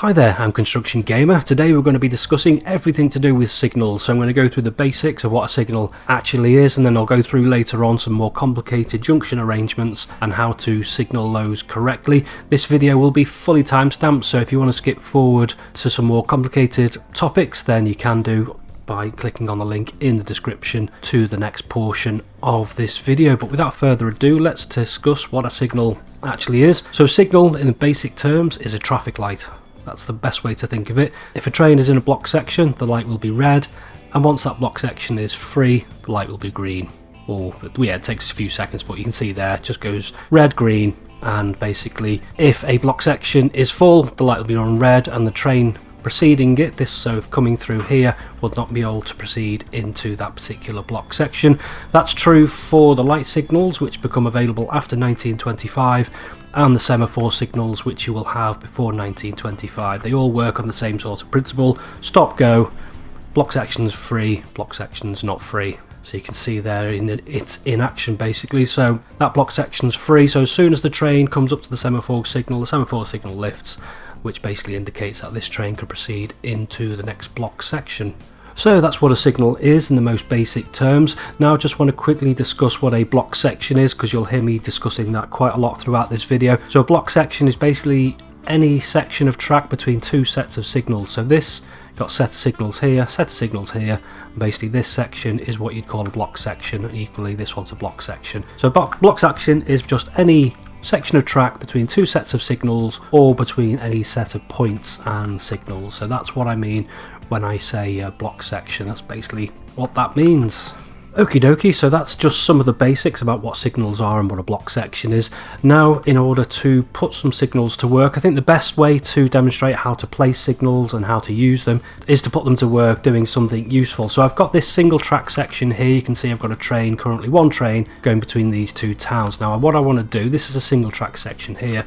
Hi there, I'm Construction Gamer. Today we're going to be discussing everything to do with signals. So I'm going to go through the basics of what a signal actually is, and then I'll go through later on some more complicated junction arrangements and how to signal those correctly. This video will be fully timestamped, so if you want to skip forward to some more complicated topics, then you can do by clicking on the link in the description to the next portion of this video. But without further ado, let's discuss what a signal actually is. So a signal in basic terms is a traffic light. That's the best way to think of it. If a train is in a block section, the light will be red, and once that block section is free, the light will be green. Or, yeah, it takes a few seconds, but you can see there, it just goes red, green, and basically, if a block section is full, the light will be on red, and the train preceding it, so if coming through here, will not be able to proceed into that particular block section. That's true for the light signals, which become available after 1925, and the semaphore signals, which you will have before 1925. They all work on the same sort of principle: stop, go, block sections free, block sections not free. So you can see there it's in action basically. So that block section's free, so as soon as the train comes up to the semaphore signal lifts, which basically indicates that this train can proceed into the next block section. So that's what a signal is in the most basic terms. Now I just want to quickly discuss what a block section is, because you'll hear me discussing that quite a lot throughout this video. So a block section is basically any section of track between two sets of signals. So this got set of signals here, set of signals here, and basically this section is what you'd call a block section, and equally this one's a block section. So a block section is just any section of track between two sets of signals, or between any set of points and signals. So that's what I mean when I say block section. That's basically what that means. Okie dokie, so that's just some of the basics about what signals are and what a block section is. Now, in order to put some signals to work, I think the best way to demonstrate how to place signals and how to use them is to put them to work doing something useful. So I've got this single track section here. You can see I've got a train, currently one train, going between these two towns. Now what I want to do, this is a single track section here,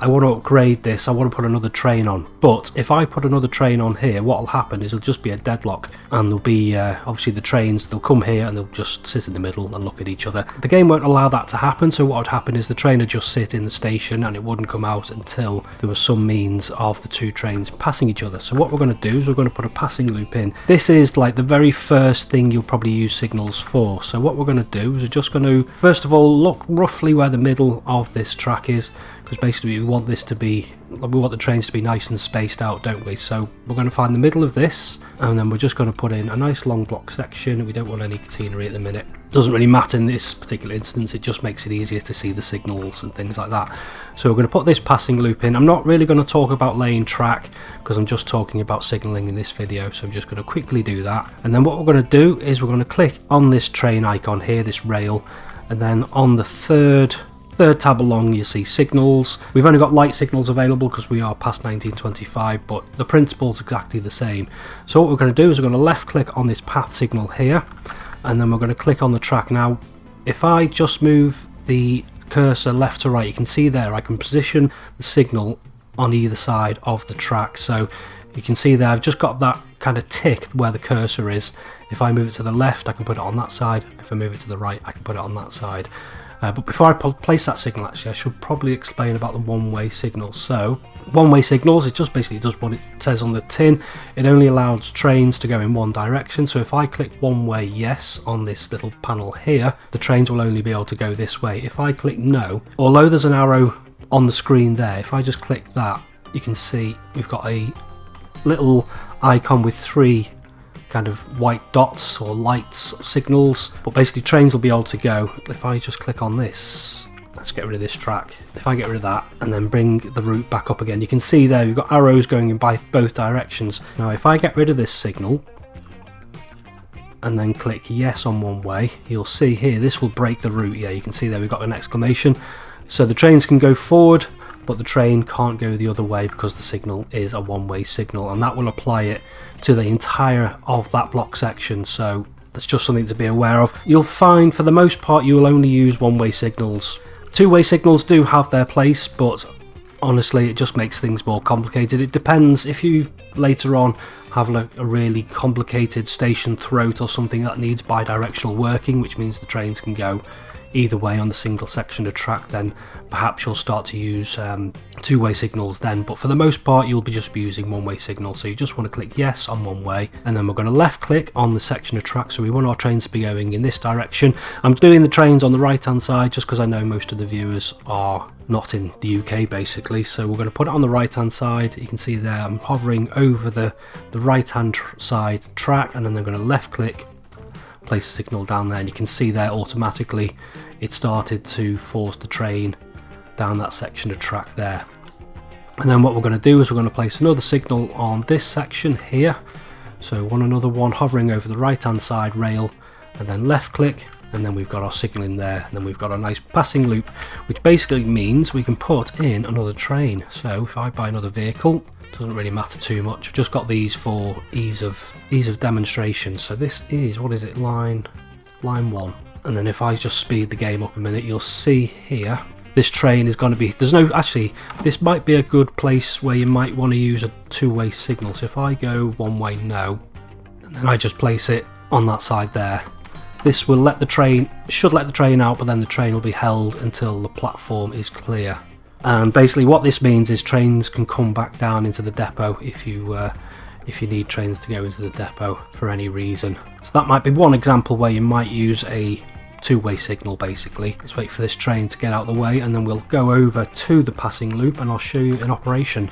I want to upgrade this, I want to put another train on. But if I put another train on here, what will happen is it'll just be a deadlock, and there'll be obviously the trains, they'll come here and they'll just sit in the middle and look at each other. The game won't allow that to happen, so what would happen is the train would just sit in the station and it wouldn't come out until there was some means of the two trains passing each other. So what we're going to do is we're going to put a passing loop in. This is like the very first thing you'll probably use signals for. So what we're going to do is we're just going to first of all look roughly where the middle of this track is, because basically we want the trains to be nice and spaced out, don't we? So we're going to find the middle of this, and then we're just going to put in a nice long block section. We don't want any catenary at the minute. Doesn't really matter in this particular instance, it just makes it easier to see the signals and things like that. So we're going to put this passing loop in. I'm not really going to talk about laying track, because I'm just talking about signalling in this video, so I'm just going to quickly do that. And then what we're going to do is we're going to click on this train icon here, this rail, and then on the third tab along you'll see signals. We've only got light signals available because we are past 1925, but the principle's exactly the same. So what we're going to do is we're going to left click on this path signal here, and then we're going to click on the track. Now if I just move the cursor left to right, you can see there I can position the signal on either side of the track. So you can see there I've just got that kind of tick where the cursor is. If I move it to the left, I can put it on that side. If I move it to the right, I can put it on that side. But before I place that signal, actually, I should probably explain about the one-way signals. So, one-way signals, it just basically does what it says on the tin. It only allows trains to go in one direction. So if I click one-way yes on this little panel here, the trains will only be able to go this way. If I click no, although there's an arrow on the screen there, if I just click that, you can see we've got a little icon with three kind of white dots or lights signals, but basically trains will be able to go. If I just click on this, let's get rid of this track. If I get rid of that and then bring the route back up again, you can see there we've got arrows going in both directions. Now if I get rid of this signal and then click yes on one way, you'll see here this will break the route. Yeah, you can see there we've got an exclamation. So the trains can go forward, but the train can't go the other way because the signal is a one-way signal, and that will apply it to the entire of that block section. So that's just something to be aware of. You'll find for the most part you will only use one-way signals. Two-way signals do have their place, but honestly it just makes things more complicated. It depends. If you later on have like a really complicated station throat or something that needs bi-directional working, which means the trains can go either way on the single section of track, then perhaps you'll start to use two-way signals then, but for the most part you'll be just using one-way signal. So you just want to click yes on one way, and then we're going to left click on the section of track, so we want our trains to be going in this direction. I'm doing the trains on the right hand side just because I know most of the viewers are not in the UK basically, so we're going to put it on the right hand side. You can see there I'm hovering over the right hand side track, and then I'm going to left click, place a signal down there, and you can see there automatically it started to force the train down that section of track there. And then what we're going to do is we're going to place another signal on this section here, so another one hovering over the right hand side rail, and then left click, and then we've got our signal in there, and then we've got a nice passing loop, which basically means we can put in another train. So if I buy another vehicle, doesn't really matter too much. I've just got these for ease of demonstration. So this is, what is it, line 1. And then if I just speed the game up a minute, you'll see here this train is going to be, actually this might be a good place where you might want to use a two-way signal. So if I go one way now, and then I just place it on that side there, this will should let the train out, but then the train will be held until the platform is clear. And basically what this means is trains can come back down into the depot if you need trains to go into the depot for any reason. So that might be one example where you might use a two-way signal basically. Let's wait for this train to get out of the way, and then we'll go over to the passing loop and I'll show you in operation.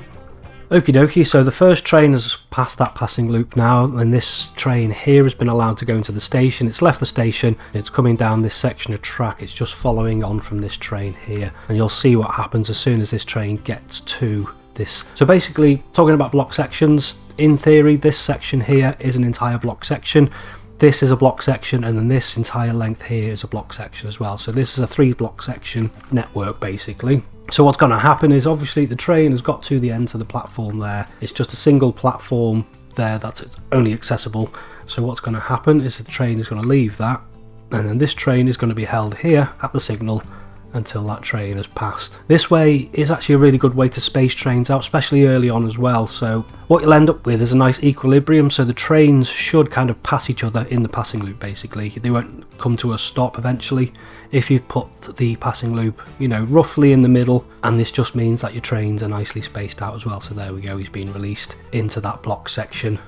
Okie dokie, so the first train has passed that passing loop now, and this train here has been allowed to go into the station. It's left the station, it's coming down this section of track, it's just following on from this train here, and you'll see what happens as soon as this train gets to this. So basically, talking about block sections, in theory this section here is an entire block section, this is a block section, and then this entire length here is a block section as well. So this is a 3-block section network basically. So what's going to happen is obviously the train has got to the end of the platform there. It's just a single platform there that's only accessible. So what's going to happen is the train is going to leave that, and then this train is going to be held here at the signal until that train has passed. This way is actually a really good way to space trains out, especially early on as well. So what you'll end up with is a nice equilibrium, so the trains should kind of pass each other in the passing loop basically. They won't come to a stop eventually if you've put the passing loop, you know, roughly in the middle, and this just means that your trains are nicely spaced out as well. So there we go, he's been released into that block section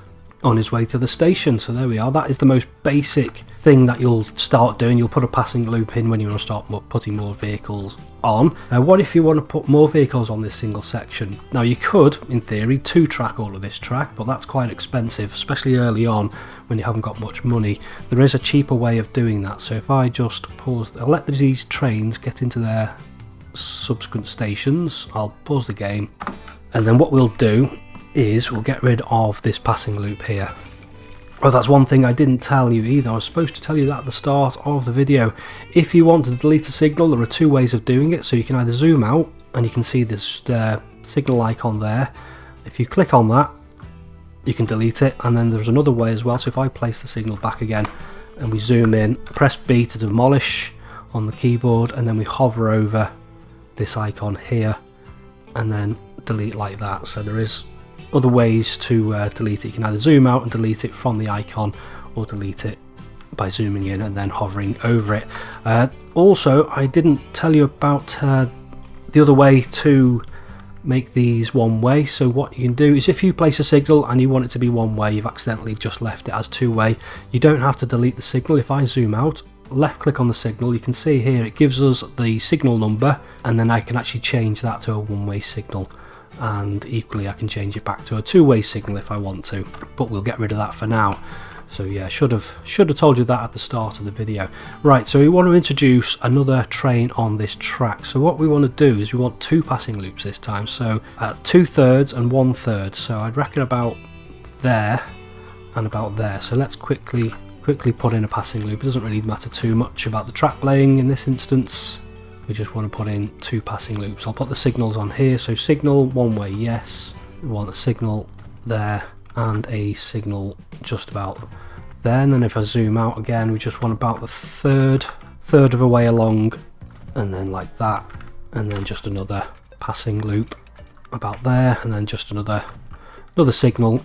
on his way to the station. So there we are, that is the most basic thing that you'll start doing. You'll put a passing loop in when you want to start putting more vehicles on. What if you want to put more vehicles on this single section? Now you could, in theory, 2-track all of this track, but that's quite expensive, especially early on when you haven't got much money. There is a cheaper way of doing that. So if I just pause, I'll let these trains get into their subsequent stations, I'll pause the game, and then what we'll do is we'll get rid of this passing loop here. Oh, that's one thing I didn't tell you either. I was supposed to tell you that at the start of the video. If you want to delete a signal, there are 2 ways of doing it. So you can either zoom out, and you can see this signal icon there. If you click on that, you can delete it, and then there's another way as well. So if I place the signal back again and we zoom in, press B to demolish on the keyboard, and then we hover over this icon here and then delete like that. So there is other ways to delete it. You can either zoom out and delete it from the icon, or delete it by zooming in and then hovering over it. Also, I didn't tell you about the other way to make these one way. So what you can do is, if you place a signal and you want it to be one way, you've accidentally just left it as 2-way, you don't have to delete the signal. If I zoom out, left click on the signal, you can see here it gives us the signal number, and then I can actually change that to a 1-way signal. And equally I can change it back to a 2-way signal if I want to, but we'll get rid of that for now. So yeah, should have told you that at the start of the video. Right, so we want to introduce another train on this track. So what we want to do is we want 2 passing loops this time, so 2/3 and 1/3. So I'd reckon about there and about there. So let's quickly put in a passing loop. It doesn't really matter too much about the track laying in this instance. We just want to put in 2 passing loops. I'll put the signals on here. So signal 1-way, yes. We want a signal there and a signal just about there. And then if I zoom out again, we just want about the third of a way along, and then like that, and then just another passing loop about there, and then just another signal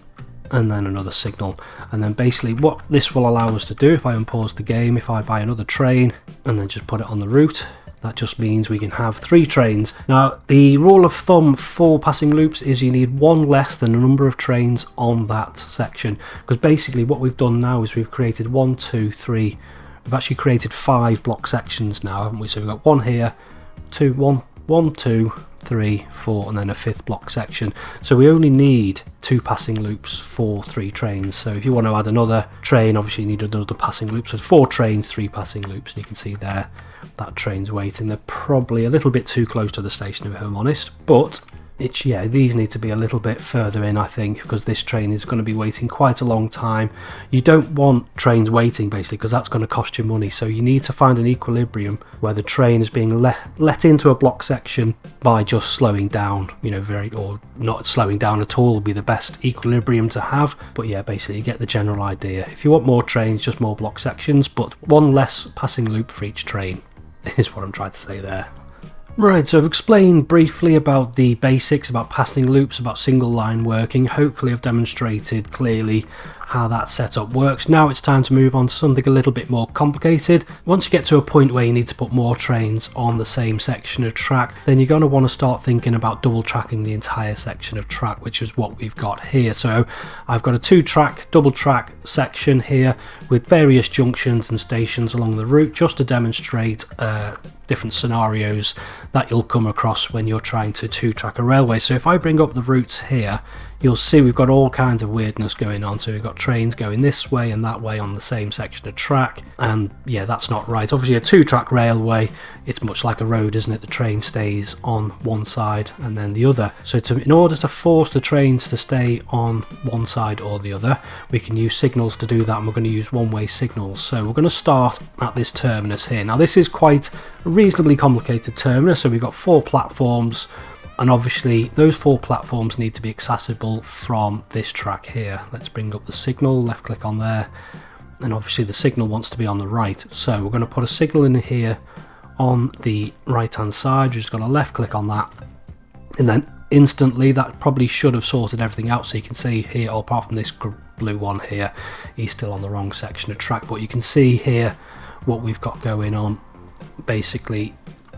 and then another signal. And then basically what this will allow us to do, if I unpause the game, if I buy another train and then just put it on the route, that just means we can have 3 trains. Now the rule of thumb for passing loops is you need 1 less than the number of trains on that section, because basically what we've done now is we've created 1, 2, 3, we've actually created 5 block sections now, haven't we? So we've got 1 here, 2, 1, 2, 3, 4, and then a 5th block section. So we only need 2 passing loops for 3 trains. So if you want to add another train, obviously you need another passing loop. So 4 trains, 3 passing loops, and you can see there that train's waiting. They're probably a little bit too close to the station if I'm honest, but it's, yeah, these need to be a little bit further in, I think, because this train is going to be waiting quite a long time. You don't want trains waiting basically, because that's going to cost you money, so you need to find an equilibrium where the train is being let into a block section by just slowing down, you know, or not slowing down at all would be the best equilibrium to have. But yeah, basically you get the general idea. If you want more trains, just more block sections, but 1 less passing loop for each train is what I'm trying to say there. Right, so I've explained briefly about the basics, about passing loops, about single line working. Hopefully I've demonstrated clearly how that setup works. Now it's time to move on to something a little bit more complicated. Once you get to a point where you need to put more trains on the same section of track, then you're going to want to start thinking about double tracking the entire section of track, which is what we've got here. So I've got a 2-track, double track section here with various junctions and stations along the route, just to demonstrate different scenarios that you'll come across when you're trying to 2-track a railway. So if I bring up the routes here, you'll see we've got all kinds of weirdness going on. So we've got trains going this way and that way on the same section of track, and yeah, that's not right. Obviously a 2-track railway, it's much like a road, isn't it? The train stays on one side and then the other. So in order to force the trains to stay on one side or the other, we can use signals to do that, and we're going to use one-way signals. So we're going to start at this terminus here. Now this is quite a reasonably complicated terminus, so we've got 4 platforms, and obviously those 4 platforms need to be accessible from this track here. Let's bring up the signal, left click on there, and obviously the signal wants to be on the right, so we're going to put a signal in here on the right hand side. We're just going to left click on that, and then instantly that probably should have sorted everything out. So you can see here, or apart from this blue one here, he's still on the wrong section of track, but you can see here what we've got going on. Basically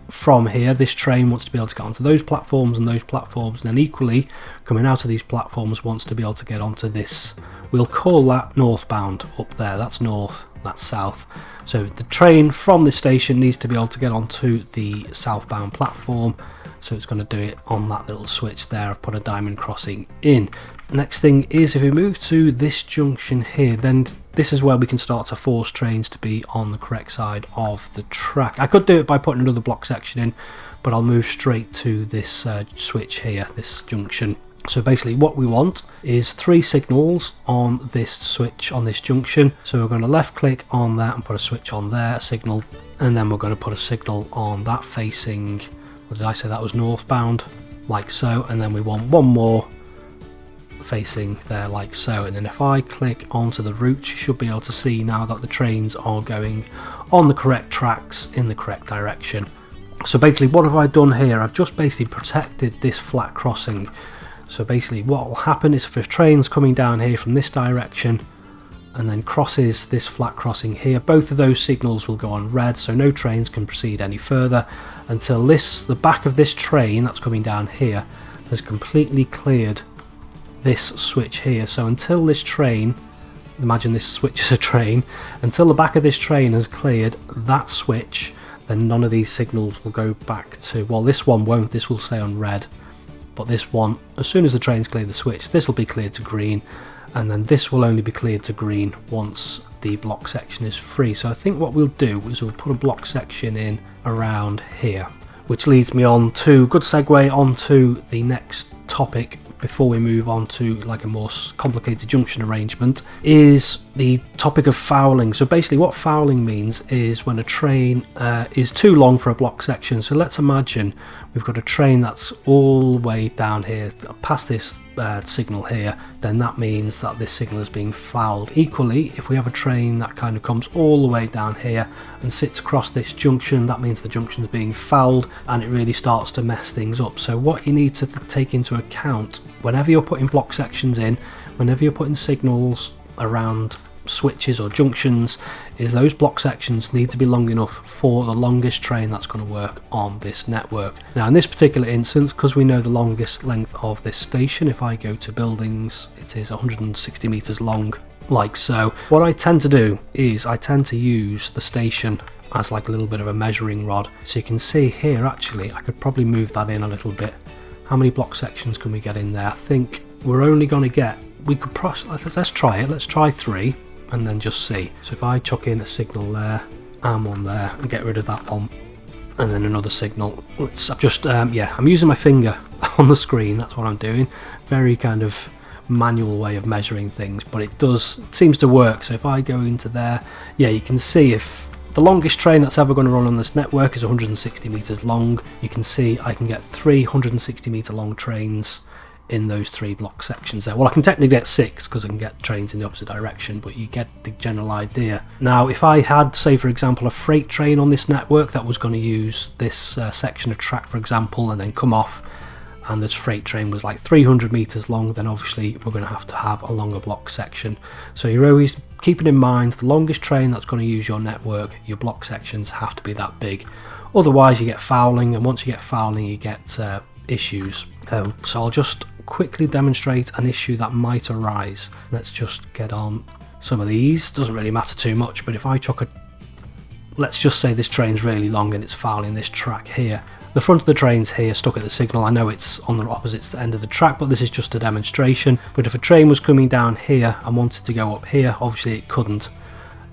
from here, this train wants to be able to get onto those platforms and those platforms, and then equally coming out of these platforms wants to be able to get onto this. We'll call that northbound up there. That's north, that's south. So the train from this station needs to be able to get onto the southbound platform, so it's going to do it on that little switch there. I've put a diamond crossing in. Next thing is, if we move to this junction here, then this is where we can start to force trains to be on the correct side of the track. I could do it by putting another block section in, but I'll move straight to this switch here, this junction. So basically what we want is 3 signals on this switch, on this junction. So we're going to left click on that and put a switch on there, a signal, and then we're going to put a signal on that facing, what did I say, that was northbound, like so, and then we want one more facing there like so. And then if I click onto the route, you should be able to see now that the trains are going on the correct tracks in the correct direction. So basically what have I done here? I've just basically protected this flat crossing. So basically what will happen is, if a train's coming down here from this direction and then crosses this flat crossing here, both of those signals will go on red, so no trains can proceed any further until the back of this train that's coming down here has completely cleared this switch here. So until this train, imagine this switch is a train, until the back of this train has cleared that switch, then none of these signals will go back to, well, this one won't, this will stay on red, but this one, as soon as the train's cleared the switch, this will be cleared to green, and then this will only be cleared to green once the block section is free. So I think what we'll do is we'll put a block section in around here, which leads me on to, good segue onto the next topic before we move on to like a more complicated junction arrangement, is the topic of fouling. So basically what fouling means is when a train is too long for a block section. So let's imagine we've got a train that's all the way down here past this signal here, then that means that this signal is being fouled. Equally, if we have a train that kind of comes all the way down here and sits across this junction, that means the junction is being fouled, and it really starts to mess things up. So what you need to take into account whenever you're putting block sections in, whenever you're putting signals around switches or junctions, is those block sections need to be long enough for the longest train that's going to work on this network. Now in this particular instance, because we know the longest length of this station, if I go to buildings, it is 160 meters long, like so. What I tend to do is I tend to use the station as like a little bit of a measuring rod. So you can see here, actually I could probably move that in a little bit. How many block sections can we get in there? I think we're only going to get, let's try it, let's try 3 and then just see. So if I chuck in a signal there and one there and get rid of that one, and then another signal, I'm using my finger on the screen, that's what I'm doing. Very kind of manual way of measuring things, but it seems to work. So if I go into there, yeah, you can see if the longest train that's ever going to run on this network is 160 meters long, you can see I can get 3 160 meter long trains in those 3 block sections there. Well, I can technically get 6 because I can get trains in the opposite direction, but you get the general idea. Now if I had, say for example, a freight train on this network that was going to use this section of track, for example, and then come off, and this freight train was like 300 meters long, then obviously we're going to have a longer block section. So you're always keeping in mind the longest train that's going to use your network, your block sections have to be that big, otherwise you get fouling, and once you get fouling you get issues. So I'll just quickly demonstrate an issue that might arise. Let's just get on some of these. Doesn't really matter too much, but if I chuck let's just say this train's really long and it's fouling this track here. The front of the train's here stuck at the signal. I know it's on the opposite end of the track, but this is just a demonstration. But if a train was coming down here and wanted to go up here, obviously it couldn't,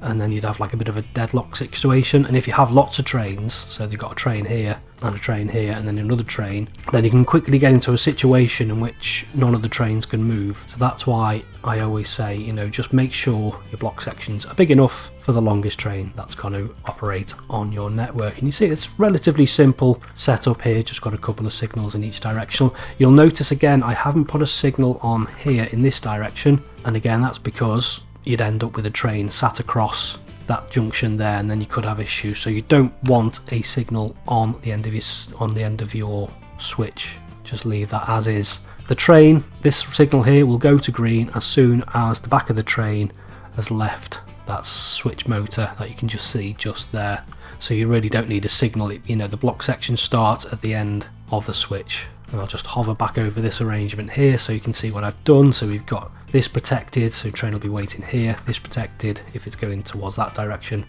and then you'd have like a bit of a deadlock situation. And if you have lots of trains, so they've got a train here and a train here and then another train, then you can quickly get into a situation in which none of the trains can move. So that's why I always say, you know, just make sure your block sections are big enough for the longest train that's going to operate on your network. And you see it's relatively simple setup here, just got a couple of signals in each direction. You'll notice again I haven't put a signal on here in this direction, and again that's because you'd end up with a train sat across that junction there, and then you could have issues. So you don't want a signal on the end of your switch. Just leave that as is. The train, this signal here will go to green as soon as the back of the train has left that switch motor that you can just see just there. So you really don't need a signal. You know, the block section starts at the end of the switch. And I'll just hover back over this arrangement here so you can see what I've done. So we've got this protected, so train will be waiting here, this protected if it's going towards that direction,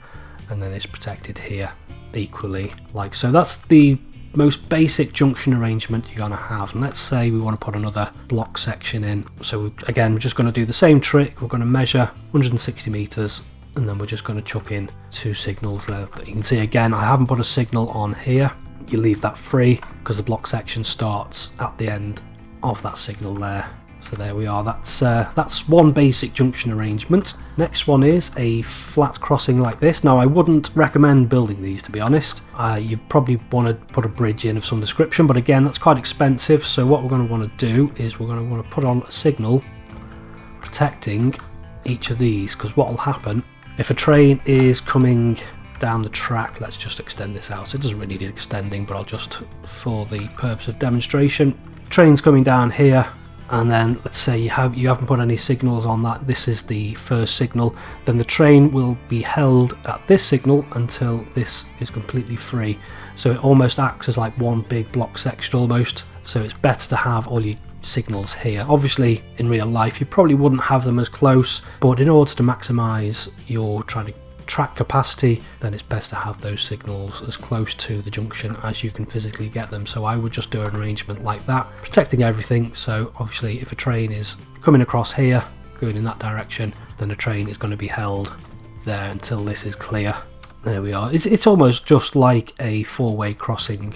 and then this protected here equally, like so. That's the most basic junction arrangement you're going to have. And let's say we want to put another block section in. So again, we're just going to do the same trick. We're going to measure 160 meters, and then we're just going to chuck in 2 signals there. But you can see again, I haven't put a signal on here. You leave that free because the block section starts at the end of that signal there. So there we are, that's one basic junction arrangement. Next one is a flat crossing like this. Now I wouldn't recommend building these, to be honest. You probably want to put a bridge in of some description, but again that's quite expensive. So what we're going to want to do is we're going to want to put on a signal protecting each of these, because what will happen if a train is coming down the track, let's just extend this out. So it doesn't really need extending, but I'll just, for the purpose of demonstration, train's coming down here, and then let's say you haven't put any signals on that. This is the first signal. Then the train will be held at this signal until this is completely free. So it almost acts as like one big block section almost. So it's better to have all your signals here. Obviously in real life you probably wouldn't have them as close, but in order to maximize your trying to track capacity, then it's best to have those signals as close to the junction as you can physically get them. So I would just do an arrangement like that, protecting everything. So obviously if a train is coming across here going in that direction, then the train is going to be held there until this is clear. There we are. It's almost just like a 4-way crossing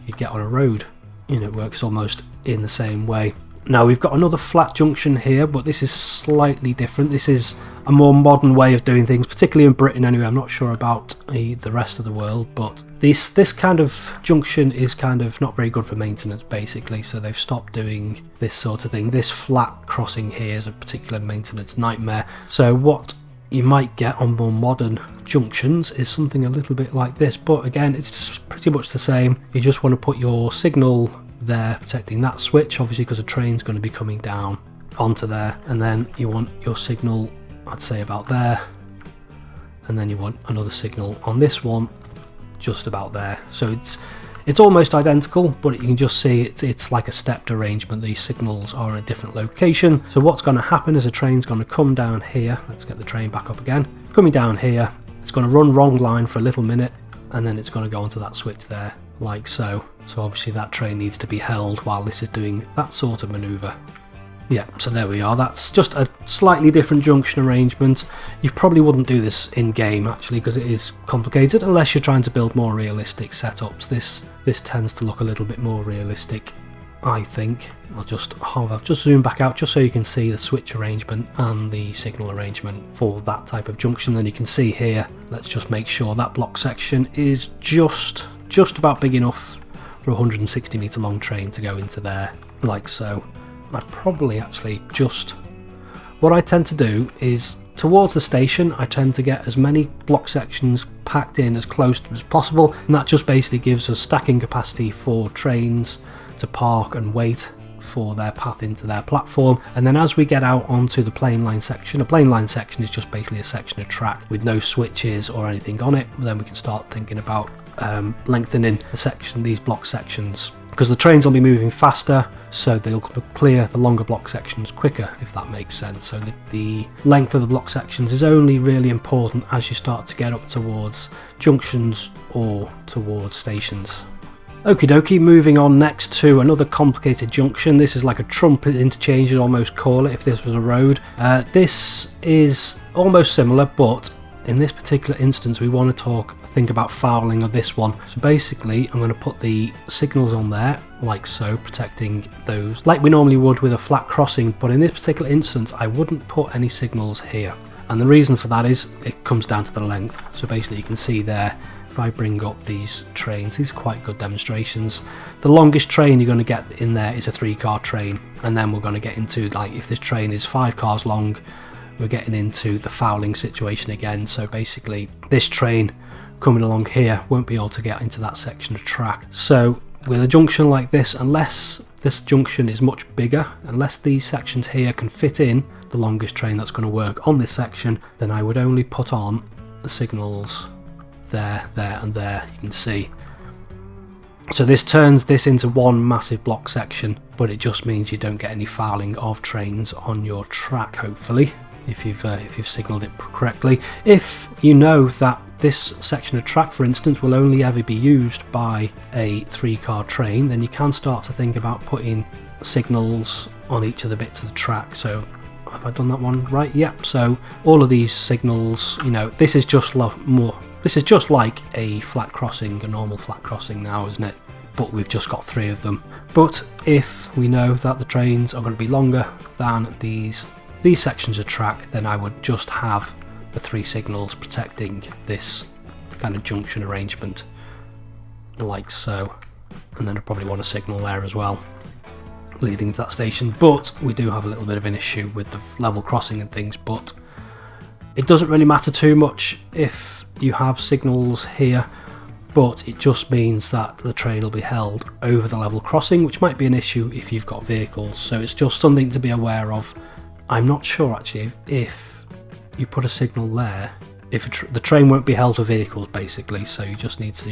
you'd get on a road. You know, it works almost in the same way. Now we've got another flat junction here, but this is slightly different. This is a more modern way of doing things, particularly in Britain anyway. I'm not sure about the rest of the world, but this kind of junction is kind of not very good for maintenance basically, so they've stopped doing this sort of thing. This flat crossing here is a particular maintenance nightmare. So what you might get on more modern junctions is something a little bit like this, but again it's pretty much the same. You just want to put your signal there protecting that switch, obviously, because a train's going to be coming down onto there, and then you want your signal, I'd say, about there, and then you want another signal on this one just about there. So it's almost identical, but you can just see it's like a stepped arrangement. These signals are in a different location. So what's going to happen is a train's going to come down here. Let's get the train back up again. Coming down here, it's going to run wrong line for a little minute, and then it's going to go onto that switch there, like so. So obviously that train needs to be held while this is doing that sort of manoeuvre. Yeah, so there we are. That's just a slightly different junction arrangement. You probably wouldn't do this in game actually, because it is complicated, unless you're trying to build more realistic setups. This tends to look a little bit more realistic, I think. I'll just zoom back out just so you can see the switch arrangement and the signal arrangement for that type of junction. Then you can see here, let's just make sure that block section is just about big enough for a 160 metre long train to go into there, like so. I'd probably actually just... What I tend to do is, towards the station, I tend to get as many block sections packed in as close as possible, and that just basically gives us stacking capacity for trains to park and wait for their path into their platform. And then as we get out onto the plain line section, a plain line section is just basically a section of track with no switches or anything on it. Then we can start thinking about lengthening these block sections, because the trains will be moving faster, so they'll clear the longer block sections quicker, if that makes sense. So the length of the block sections is only really important as you start to get up towards junctions or towards stations. Okie dokie, moving on next to another complicated junction. This is like a trumpet interchange, you'd almost call it if this was a road. This is almost similar, but in this particular instance we want to think about fouling of this one. So basically I'm going to put the signals on there like so, protecting those like we normally would with a flat crossing, but in this particular instance I wouldn't put any signals here, and the reason for that is it comes down to the length. So basically you can see there, if I bring up these trains, these are quite good demonstrations. The longest train you're going to get in there is a 3-car train, and then we're going to get into, like, if this train is 5 cars long, we're getting into the fouling situation again. So basically this train coming along here won't be able to get into that section of track. So with a junction like this, unless this junction is much bigger, unless these sections here can fit in the longest train that's going to work on this section, then I would only put on the signals there, there and there, you can see. So this turns this into one massive block section, but it just means you don't get any fouling of trains on your track, hopefully, if you've signalled it correctly. If you know that this section of track, for instance, will only ever be used by a 3-car train, then you can start to think about putting signals on each of the bits of the track. So have I done that one right? Yep. So all of these signals, you know, this is just like a flat crossing, a normal flat crossing now, isn't it? But we've just got 3 of them. But if we know that the trains are going to be longer than these sections of track, then I would just have the 3 signals protecting this kind of junction arrangement, like so. And then I probably want a signal there as well, leading to that station. But we do have a little bit of an issue with the level crossing and things, but it doesn't really matter too much if you have signals here, but it just means that the train will be held over the level crossing, which might be an issue if you've got vehicles. So it's just something to be aware of. I'm not sure actually if you put a signal there, if the train won't be held for vehicles basically. So you just need to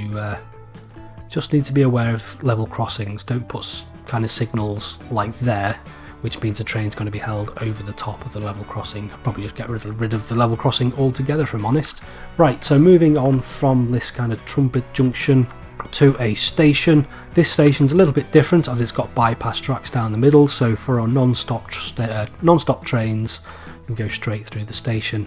be aware of level crossings. Don't put kind of signals like there, which means the train's going to be held over the top of the level crossing. I'll probably just get rid of the level crossing altogether, if I'm honest. Right, so moving on from this kind of trumpet junction to a station. This station's a little bit different as it's got bypass tracks down the middle, so for our non-stop trains you can go straight through the station.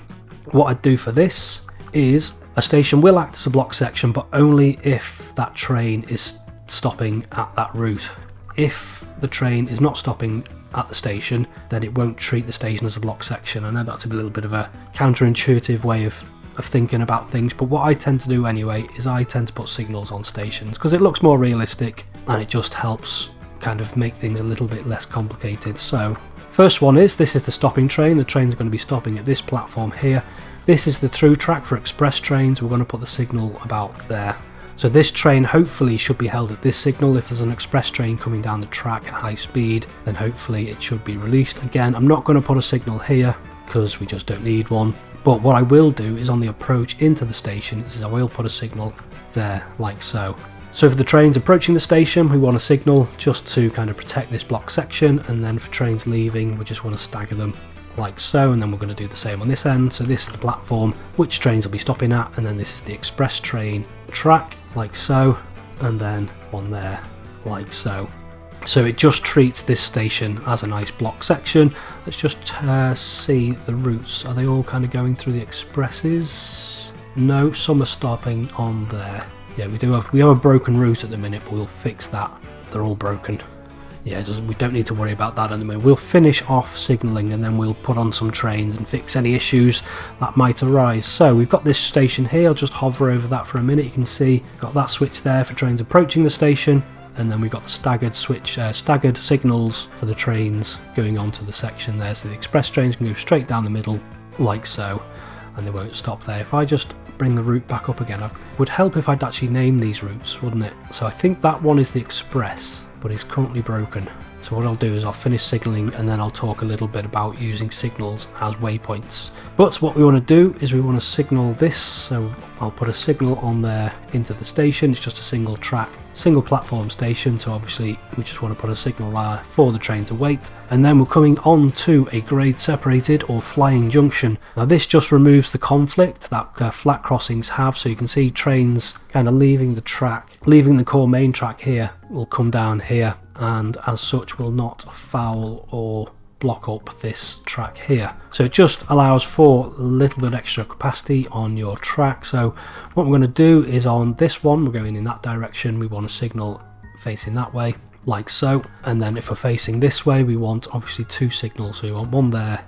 What I'd do for this is a station will act as a block section, but only if that train is stopping at that route. If the train is not stopping at the station, then it won't treat the station as a block section. I know that's a little bit of a counterintuitive way of thinking about things, but what I tend to do anyway is I tend to put signals on stations because it looks more realistic and it just helps kind of make things a little bit less complicated. So first one is, this is the stopping train. The train's going to be stopping at this platform here. This is the through track for express trains. We're going to put the signal about there. So this train hopefully should be held at this signal. If there's an express train coming down the track at high speed, then hopefully it should be released. Again, I'm not going to put a signal here because we just don't need one. But what I will do is on the approach into the station is I will put a signal there like so. So for the trains approaching the station, we want a signal just to kind of protect this block section, and then for trains leaving, we just want to stagger them like so, and then we're going to do the same on this end. So this is the platform which trains will be stopping at, and then this is the express train track like so, and then one there like so. So it just treats this station as a nice block section. Let's just see the routes. Are they all kind of going through the expresses? No, some are stopping on there. Yeah, we have a broken route at the minute, but we'll fix that. They're all broken. Yeah, we don't need to worry about that at the moment. We'll finish off signalling and then we'll put on some trains and fix any issues that might arise. So we've got this station here. I'll just hover over that for a minute. You can see got that switch there for trains approaching the station, and then we've got the staggered switch, staggered signals for the trains going on to the section there. So the express trains can go straight down the middle like so, and they won't stop there. If I just bring the route back up again, it would help if I'd actually name these routes, wouldn't it? So I think that one is the express, but it's currently broken. So what I'll do is I'll finish signalling and then I'll talk a little bit about using signals as waypoints. But what we want to do is we want to signal this, so I'll put a signal on there into the station. It's just a single track, single platform station, so obviously we just want to put a signal there for the train to wait. And then we're coming on to a grade separated or flying junction. Now this just removes the conflict that flat crossings have, so you can see trains kind of leaving the track, leaving the core main track here, will come down here, and as such will not foul or block up this track here. So it just allows for a little bit extra capacity on your track. So what we're going to do is on this one, we're going in that direction, we want a signal facing that way like so, and then if we're facing this way we want obviously two signals, so we want one there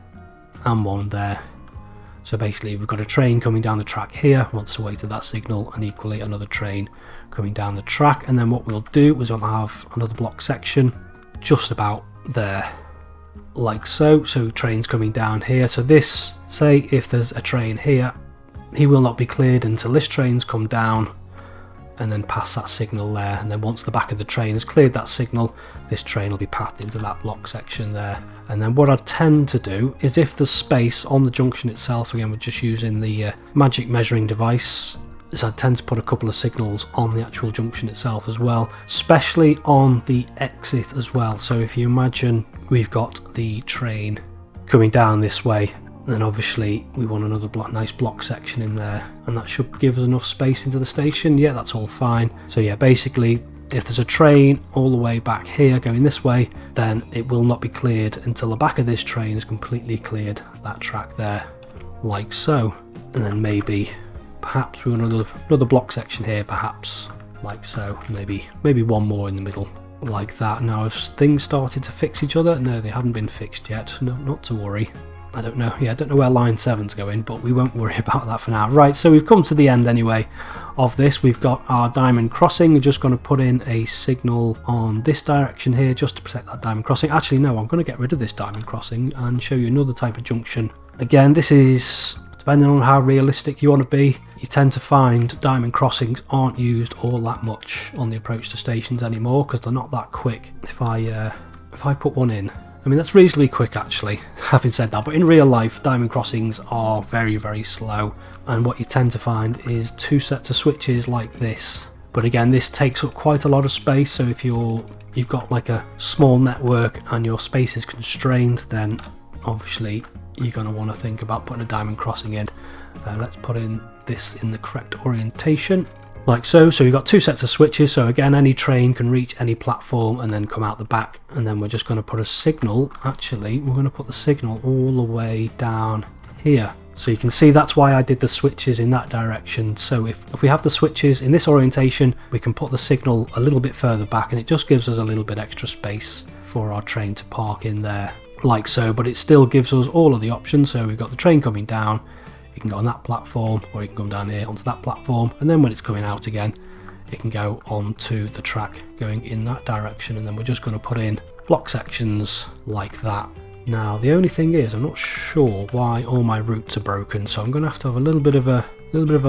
and one there. So basically we've got a train coming down the track here, wants to wait at that signal, and equally another train coming down the track. And then what we'll do is we'll have another block section just about there like so. So trains coming down here. So this, say if there's a train here, he will not be cleared until this train's come down and then pass that signal there, and then once the back of the train has cleared that signal, this train will be pathed into that block section there. And then what I tend to do is if there's space on the junction itself, again we're just using the magic measuring device, is I tend to put a couple of signals on the actual junction itself as well, especially on the exit as well. So if you imagine we've got the train coming down this way, then obviously we want another nice block section in there, and that should give us enough space into the station. Yeah, that's all fine. So yeah, basically if there's a train all the way back here going this way, then it will not be cleared until the back of this train is completely cleared that track there like so. And then maybe perhaps we want another block section here, perhaps like so, maybe one more in the middle like that. Now have things started to fix each other? No, they haven't been fixed yet. No, not to worry. I don't know. Yeah, I don't know where line 7's going, but we won't worry about that for now. Right, so we've come to the end anyway of this. We've got our diamond crossing. We're just going to put in a signal on this direction here just to protect that diamond crossing. Actually, no, I'm going to get rid of this diamond crossing and show you another type of junction. Again, this is, depending on how realistic you want to be, you tend to find diamond crossings aren't used all that much on the approach to stations anymore because they're not that quick. If I put one in, I mean, that's reasonably quick actually, having said that, but in real life diamond crossings are very, very slow, and what you tend to find is two sets of switches like this. But again, this takes up quite a lot of space, so if you've got like a small network and your space is constrained, then obviously you're going to want to think about putting a diamond crossing in. Let's put in this in the correct orientation. Like so. So we've got two sets of switches, so again any train can reach any platform and then come out the back, and then we're just going to put a signal, actually we're going to put the signal all the way down here. So you can see that's why I did the switches in that direction. So if we have the switches in this orientation, we can put the signal a little bit further back, and it just gives us a little bit extra space for our train to park in there, like so, but it still gives us all of the options. So we've got the train coming down, you can go on that platform, or you can come down here onto that platform, and then when it's coming out again, it can go onto the track going in that direction. And then we're just going to put in block sections like that. Now the only thing is, I'm not sure why all my routes are broken, so I'm going to have a little bit of a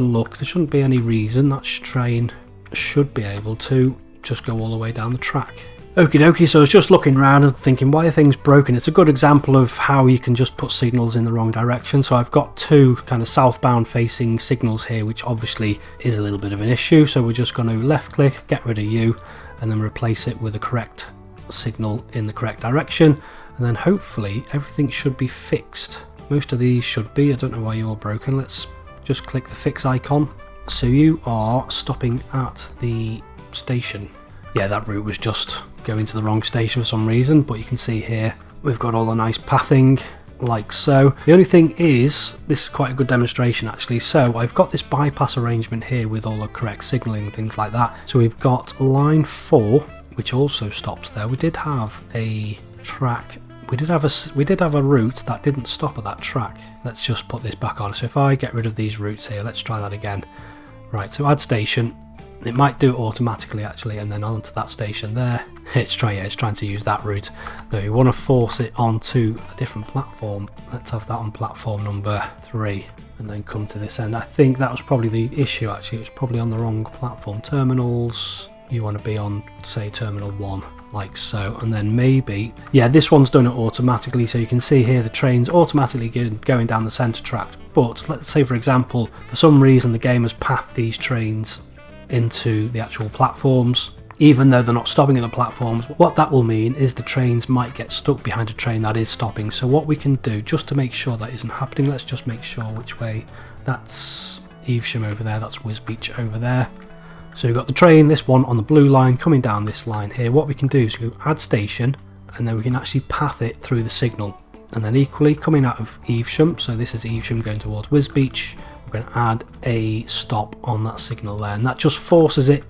look. There shouldn't be any reason. That train should be able to just go all the way down the track. Okie dokie, so I was just looking around and thinking, why are things broken? It's a good example of how you can just put signals in the wrong direction. So I've got two kind of southbound facing signals here, which obviously is a little bit of an issue. So we're just going to left click, get rid of U, and then replace it with the correct signal in the correct direction. And then hopefully everything should be fixed. Most of these should be. I don't know why you're broken. Let's just click the fix icon. So you are stopping at the station. Yeah, that route was just going to the wrong station for some reason, but you can see here we've got all the nice pathing like so. The only thing is, this is quite a good demonstration actually. So I've got this bypass arrangement here with all the correct signalling and things like that. So we've got line 4, which also stops there. We did have a track, we did have a route that didn't stop at that track. Let's just put this back on. So if I get rid of these routes here, let's try that again. Right, so add station. It might do it automatically actually, and then onto that station there. It's trying to use that route. No, you want to force it onto a different platform. Let's have that on platform number 3, and then come to this end. I think that was probably the issue actually. It was probably on the wrong platform. Terminals, you want to be on, say, terminal 1, like so, and then maybe, yeah, this one's done it automatically. So you can see here the train's automatically going down the centre track. But let's say, for example, for some reason the game has pathed these trains into the actual platforms, even though they're not stopping at the platforms. What that will mean is the trains might get stuck behind a train that is stopping. So what we can do, just to make sure that isn't happening, let's just make sure which way. That's Evesham over there, that's Wisbech over there. So we've got the train, this one on the blue line, coming down this line here. What we can do is go add station, and then we can actually path it through the signal. And then equally coming out of Evesham, so this is Evesham going towards Wisbech, we're going to add a stop on that signal there, and that just forces it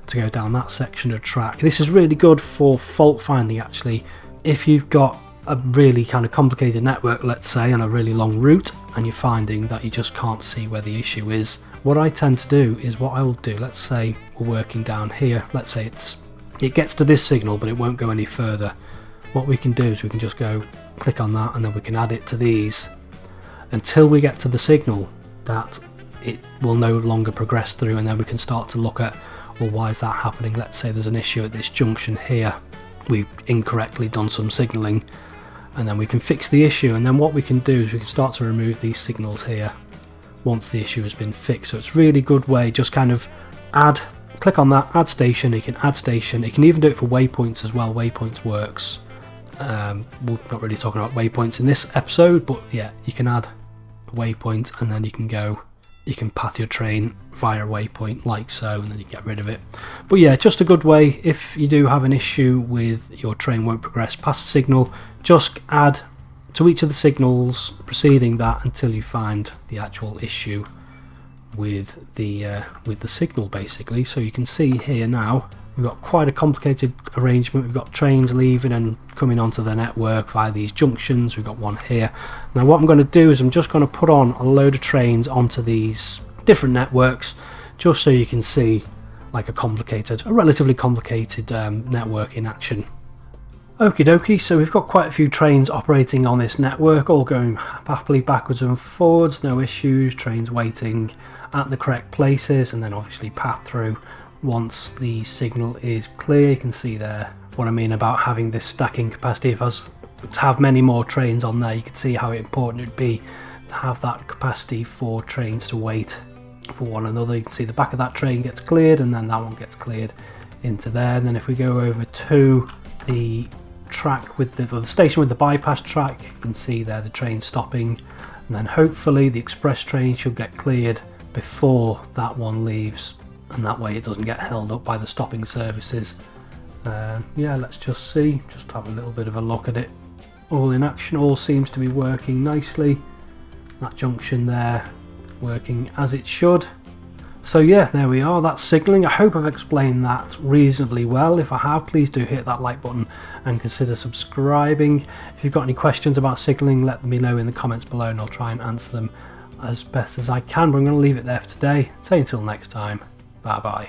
to go down that section of track. This is really good for fault finding actually. If you've got a really kind of complicated network, let's say, on a really long route, and you're finding that you just can't see where the issue is, what I tend to do is, what I will do, let's say we're working down here, let's say it gets to this signal but it won't go any further. What we can do is we can just go click on that, and then we can add it to these until we get to the signal that it will no longer progress through, and then we can start to look at, well, why is that happening? Let's say there's an issue at this junction here, we've incorrectly done some signalling, and then we can fix the issue. And then what we can do is we can start to remove these signals here once the issue has been fixed. So it's a really good way, just kind of click on that, add station. You can add station, you can even do it for waypoints as well. Waypoints works. We're not really talking about waypoints in this episode, but yeah, you can add a waypoint, and then you can path your train via a waypoint like so, and then you get rid of it. But yeah, just a good way if you do have an issue with your train won't progress past the signal, just add to each of the signals preceding that until you find the actual issue with the signal basically. So you can see here now we've got quite a complicated arrangement. We've got trains leaving and coming onto the network via these junctions. We've got one here. Now what I'm going to do is I'm just going to put on a load of trains onto these different networks, just so you can see like a relatively complicated network in action. Okie dokie, so we've got quite a few trains operating on this network, all going happily backwards and forwards, no issues, trains waiting at the correct places, and then obviously path through once the signal is clear. You can see there what I mean about having this stacking capacity. If I was to have many more trains on there, you can see how important it would be to have that capacity for trains to wait for one another. You can see the back of that train gets cleared, and then that one gets cleared into there. And then if we go over to the track with the station with the bypass track, you can see there the train stopping, and then hopefully the express train should get cleared before that one leaves, and that way it doesn't get held up by the stopping services. Yeah, let's just see, just have a little bit of a look at it all in action. All seems to be working nicely. That junction there working as it should. So yeah, there we are, that's signalling. I hope I've explained that reasonably well. If I have, please do hit that like button and consider subscribing. If you've got any questions about signalling, let me know in the comments below and I'll try and answer them as best as I can. But I'm going to leave it there for today. Say until next time, bye bye.